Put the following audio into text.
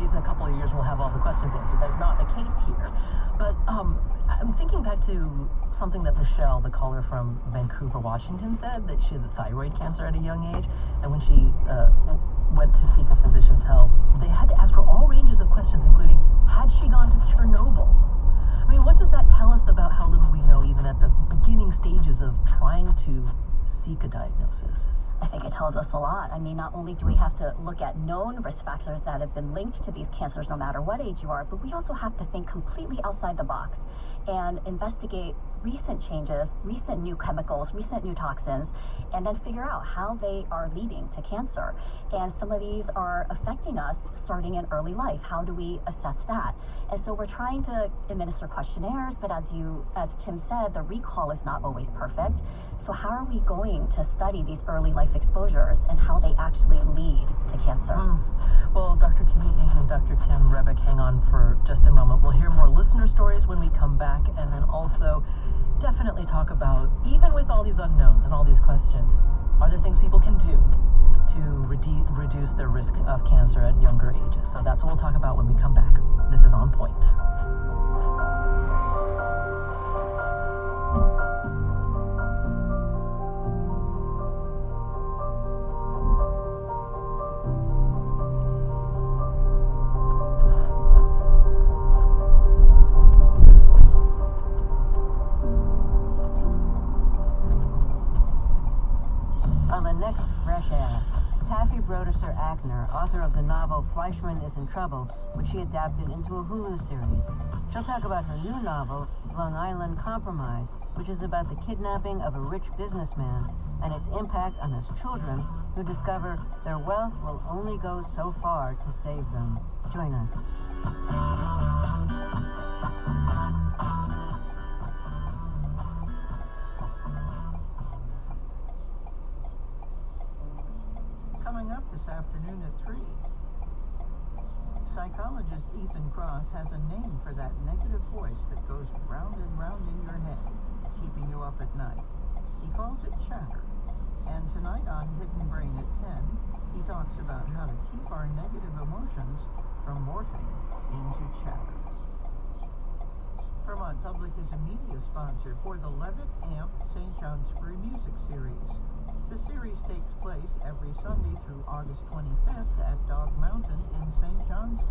studies in a couple of years we'll have all the questions answered. That is not the case here. But I'm thinking back to something that Michelle, the caller from Vancouver, Washington, said, that she had thyroid cancer at a young age, and when she went to seek a physician's help, they had to ask her all ranges of questions, including, had she gone to Chernobyl? I mean, what does that tell us about how little we know, even at the beginning stages of trying to seek a diagnosis? I think it tells us a lot. I mean, not only do we have to look at known risk factors that have been linked to these cancers no matter what age you are, but we also have to think completely outside the box and investigate recent changes, recent new chemicals, recent new toxins, and then figure out how they are leading to cancer. And some of these are affecting us starting in early life. How do we assess that? And so we're trying to administer questionnaires, but as Tim said, the recall is not always perfect. So how are we going to study these early life exposures and how they actually lead to cancer? Well, Dr. Kimmy and Dr. Tim Rebeck, hang on for just a moment. We'll hear more listener stories when we come back, and then also definitely talk about, even with all these unknowns and all these questions, are there things people can do to reduce their risk of cancer at younger ages? So that's what we'll talk about when we come back. This is On Point. Author of the novel Fleischman is in Trouble, which she adapted into a Hulu series. She'll talk about her new novel, Long Island Compromise, which is about the kidnapping of a rich businessman and its impact on his children, who discover their wealth will only go so far to save them. Join us. Coming up this afternoon at 3. Psychologist Ethan Cross has a name for that negative voice that goes round and round in your head, keeping you up at night. He calls it chatter. And tonight on Hidden Brain at 10, he talks about how to keep our negative emotions from morphing into chatter. Vermont Public is a media sponsor for the Levesque Amp St. John's Free Music Series. The series takes place every Sunday through August 25th at Dog Mountain in St. Johnsbury.